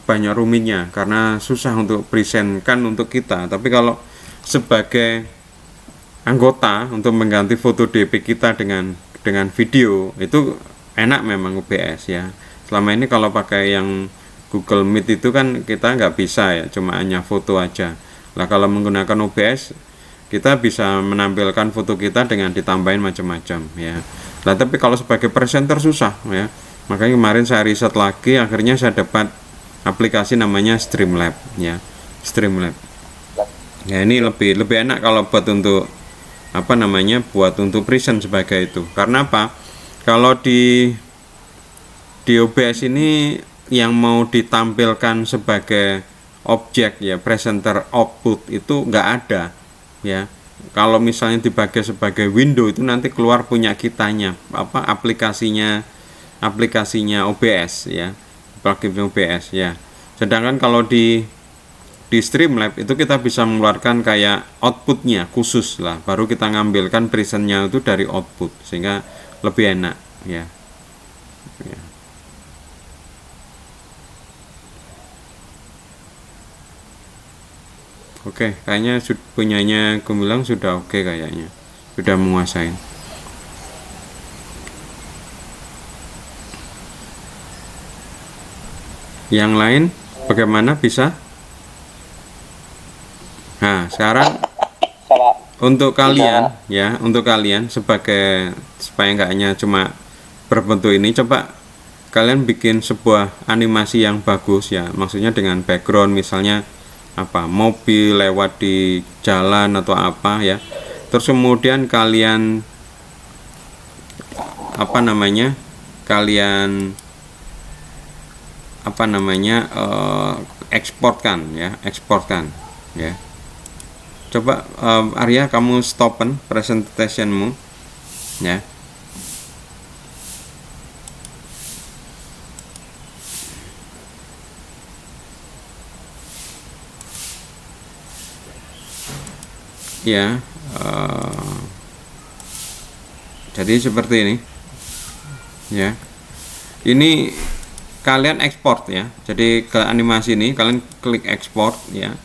banyak rumitnya karena susah untuk presentkan untuk kita. Tapi kalau sebagai anggota untuk mengganti foto DP kita dengan video itu enak memang OBS ya. Selama ini kalau pakai yang Google Meet itu kan kita nggak bisa ya, cuma hanya foto aja. Lah kalau menggunakan OBS kita bisa menampilkan foto kita dengan ditambahin macam-macam ya. Lah tapi kalau sebagai presenter susah ya. Makanya kemarin saya riset lagi, akhirnya saya dapat aplikasi namanya Streamlab ya. Streamlab. Ya ini lebih enak kalau buat untuk apa namanya, buat untuk present sebagai itu. Karena apa? Kalau di OBS ini yang mau ditampilkan sebagai objek ya, presenter output itu nggak ada ya. Kalau misalnya dipakai sebagai window itu nanti keluar punya kitanya, apa aplikasinya OBS ya, plugin OBS ya. Sedangkan kalau di Streamlab itu kita bisa mengeluarkan kayak outputnya khusus lah, baru kita ngambilkan presentnya itu dari output sehingga lebih enak ya. Ya. Oke, kayaknya punyanya Gumilang sudah oke, kayaknya sudah menguasai. Yang lain bagaimana bisa? Nah, sekarang Salah. untuk kalian ya, untuk kalian sebagai supaya nggak hanya cuma berbentuk ini, coba kalian bikin sebuah animasi yang bagus ya, maksudnya dengan background misalnya apa, mobil lewat di jalan atau apa ya, terus kemudian kalian apa namanya, kalian apa namanya, eksporkan ya, coba Arya, kamu stopen presentationmu ya. Ya, jadi seperti ini ya. Ini kalian ekspor ya, jadi ke animasi ini kalian klik ekspor ya.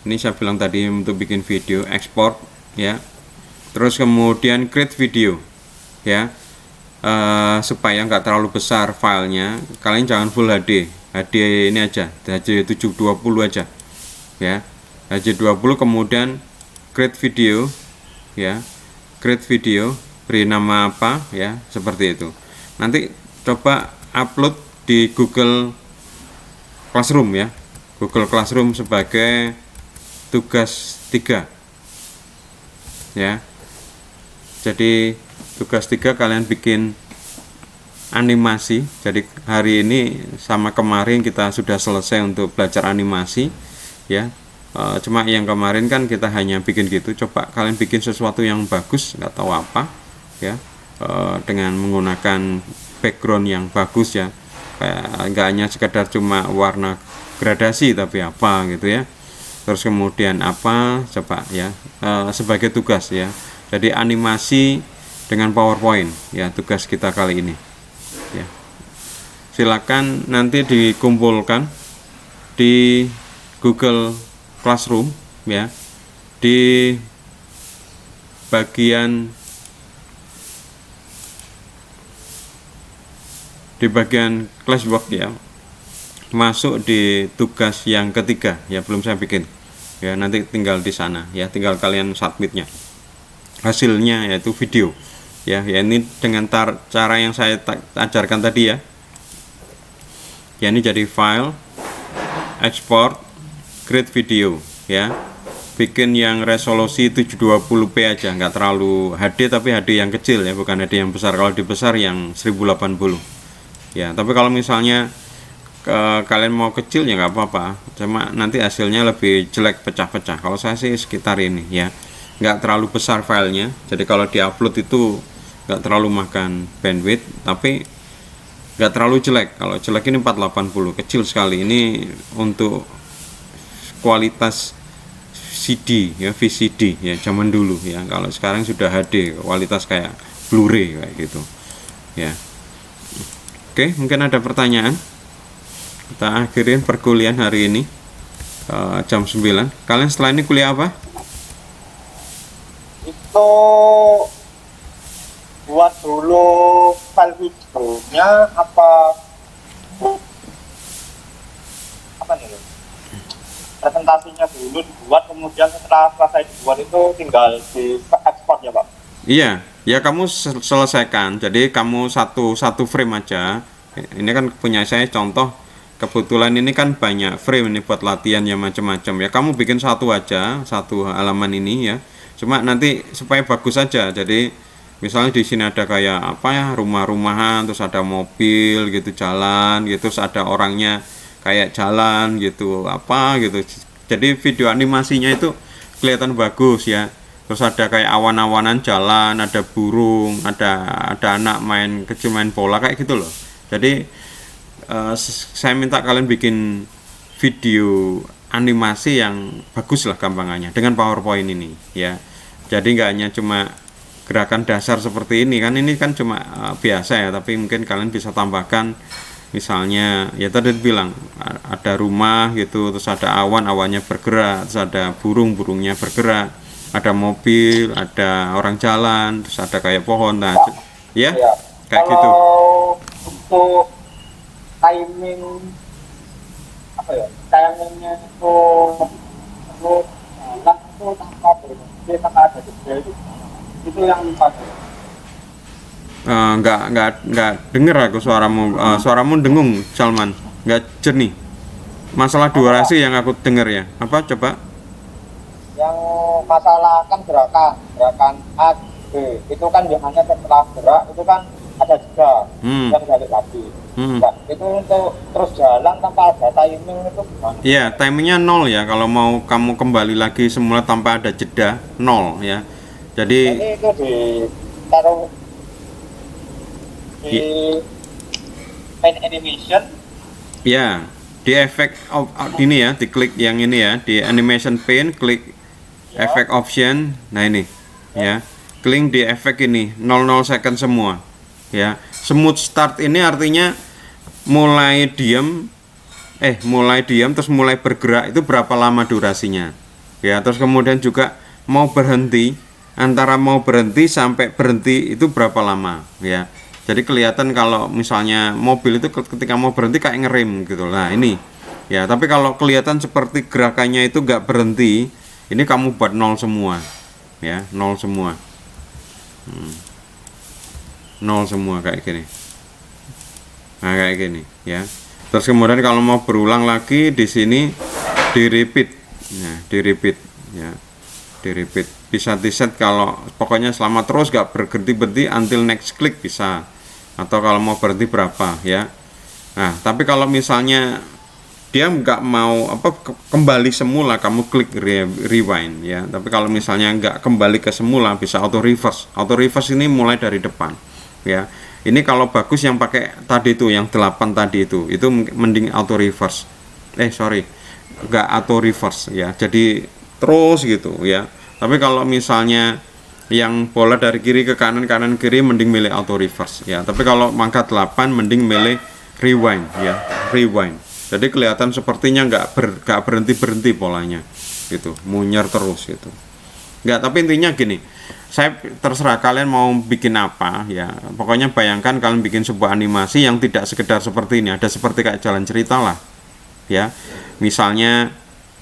Ini saya bilang tadi untuk bikin video, ekspor ya, terus kemudian create video ya. Supaya nggak terlalu besar filenya, kalian jangan full HD ini aja, HD 720 aja ya, HD 20, kemudian create video ya, create video, beri nama apa ya, seperti itu. Nanti coba upload di Google Classroom ya, Google Classroom sebagai tugas 3 ya. Jadi tugas 3 kalian bikin animasi. Jadi hari ini sama kemarin kita sudah selesai untuk belajar animasi ya. Cuma yang kemarin kan kita hanya bikin gitu, coba kalian bikin sesuatu yang bagus, nggak tahu apa ya, dengan menggunakan background yang bagus ya, kayak nggak hanya sekedar cuma warna gradasi tapi apa gitu ya. Terus kemudian apa, coba ya, sebagai tugas ya. Jadi animasi dengan PowerPoint ya, tugas kita kali ini ya. Silakan nanti dikumpulkan di Google Classroom ya, di bagian classwork ya, masuk di tugas yang ketiga ya, belum saya bikin ya, nanti tinggal di sana ya, tinggal kalian submitnya hasilnya, yaitu video ya. Ini dengan cara yang saya ajarkan tadi ya. Ini jadi file, export, create video ya, bikin yang resolusi 720p aja, nggak terlalu HD, tapi HD yang kecil ya, bukan HD yang besar. Kalau di besar yang 1080 ya, tapi kalau misalnya kalian mau kecil ya nggak apa-apa, cuma nanti hasilnya lebih jelek, pecah-pecah. Kalau saya sih sekitar ini ya, nggak terlalu besar filenya, jadi kalau diupload itu nggak terlalu makan bandwidth, tapi nggak terlalu jelek. Kalau jelek ini 480, kecil sekali. Ini untuk kualitas CD ya, VCD ya, zaman dulu ya. Kalau sekarang sudah HD, kualitas kayak Blu-ray kayak gitu ya. Oke, mungkin ada pertanyaan. Kita akhirin perkuliahan hari ini jam 9. Kalian setelah ini kuliah apa? Itu buat dulu file videonya apa nih, presentasinya dulu dibuat, kemudian setelah selesai dibuat itu tinggal di ekspor ya Pak? Iya ya, kamu selesaikan. Jadi kamu satu frame aja Ini kan punya saya contoh, kebetulan ini kan banyak frame ini buat latihan ya macam-macam ya. Kamu bikin satu aja, satu halaman ini ya. Cuma nanti supaya bagus saja. Jadi misalnya di sini ada kayak apa ya, rumah-rumahan, terus ada mobil gitu jalan gitu, terus ada orangnya kayak jalan gitu apa gitu. Jadi video animasinya itu kelihatan bagus ya. Terus ada kayak awan-awanan jalan, ada burung, ada anak main kecil main bola kayak gitu loh. Jadi saya minta kalian bikin video animasi yang bagus lah gampangannya dengan PowerPoint ini ya. Jadi nggak hanya cuma gerakan dasar seperti ini kan cuma biasa ya, tapi mungkin kalian bisa tambahkan misalnya ya tadi bilang ada rumah gitu, terus ada awan-awannya bergerak, terus ada burung-burungnya bergerak, ada mobil, ada orang jalan, terus ada kayak pohon, nah ya Ya. kayak Kalau gitu. untuk timing apa ya? Timingnya itu perlu jalan itu tanpa berhenti, tanpa ada jeda itu yang pasti. Nggak denger aku suaramu, suaramu dengung Salman, nggak jernih. Masalah durasi yang aku denger ya, apa coba? Yang masalah kan gerakan A, B itu kan biasanya setelah gerak itu kan ada jeda yang balik lagi. Nah, itu untuk terus jalan tanpa ada timing itu gimana? Iya, timingnya 0 ya. Kalau mau kamu kembali lagi semula tanpa ada jeda 0 ya. Jadi Ini itu ditaruh di main animation. ya di efek ini ya, diklik yang ini ya, di animation pane, klik efek option. Nah ini ya, klik di efek ini 00 second semua ya. Smooth start ini artinya mulai diam terus mulai bergerak itu berapa lama durasinya ya. Terus kemudian juga mau berhenti, antara mau berhenti sampai berhenti itu berapa lama ya. Jadi kelihatan kalau misalnya mobil itu ketika mau berhenti kayak ngerem gitu. Nah ini ya, tapi kalau kelihatan seperti gerakannya itu nggak berhenti, ini kamu buat 0 semua ya, 0 semua. 0 semua kayak gini. Nah kayak gini ya. Terus kemudian kalau mau berulang lagi di sini di repeat. Nah, di repeat ya. Di repeat. Bisa di set kalau pokoknya selama terus gak berhenti-berhenti until next click bisa. Atau kalau mau berhenti berapa ya. Nah, tapi kalau misalnya dia nggak mau kembali semula, kamu klik rewind ya. Tapi kalau misalnya nggak kembali ke semula, bisa auto reverse. Auto reverse ini mulai dari depan ya. Ini kalau bagus yang pakai tadi itu, yang 8 tadi itu mending auto reverse. Nggak auto reverse ya. Jadi terus gitu ya. Tapi kalau misalnya yang bola dari kiri ke kanan, kanan kiri, mending milih auto reverse ya. Tapi kalau angka 8 mending milih rewind ya, rewind. Jadi kelihatan sepertinya nggak berhenti polanya gitu, munyer terus gitu. Nggak, tapi intinya gini, saya terserah kalian mau bikin apa ya. Pokoknya bayangkan kalian bikin sebuah animasi yang tidak sekedar seperti ini, ada seperti kayak jalan cerita lah ya. Misalnya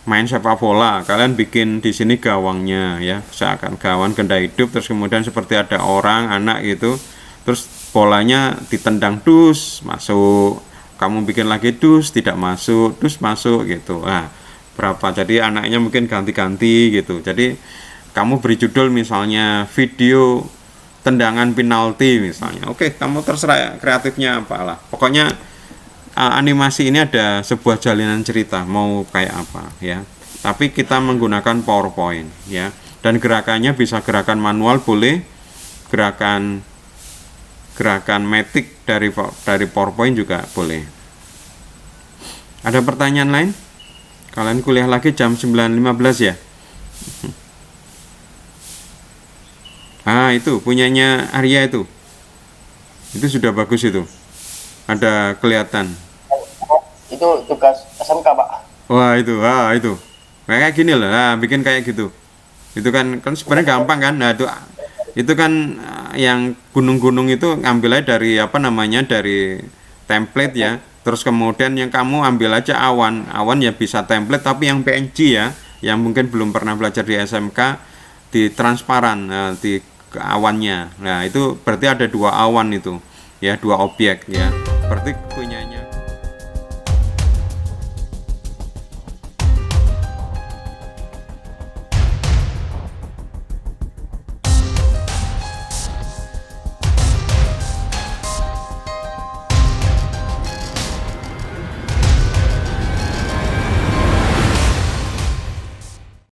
main sepak bola, kalian bikin di sini gawangnya ya, seakan gawang ganda hidup, terus kemudian seperti ada orang anak gitu, terus bolanya ditendang dus masuk, kamu bikin lagi dus tidak masuk, dus masuk gitu. Nah berapa, jadi anaknya mungkin ganti-ganti gitu. Jadi kamu beri judul misalnya video tendangan penalti misalnya. Oke, kamu terserah kreatifnya apalah, pokoknya animasi ini ada sebuah jalinan cerita mau kayak apa ya. Tapi kita menggunakan PowerPoint ya. Dan gerakannya bisa gerakan manual boleh, gerakan matic dari PowerPoint juga boleh. Ada pertanyaan lain? Kalian kuliah lagi jam 9.15 ya? Itu punyanya Arya itu sudah bagus itu. Ada kelihatan. Itu tugas SMK, Pak. Wah itu kayak gini loh, bikin kayak gitu. Itu kan sebenarnya gampang kan. Nah itu kan yang gunung-gunung itu ngambil aja dari dari template ya. Terus kemudian yang kamu ambil aja awan ya bisa template, tapi yang PNG ya, yang mungkin belum pernah belajar di SMK, di transparan di awannya. Nah itu berarti ada 2 awan itu ya, 2 objek ya. Berarti punyanya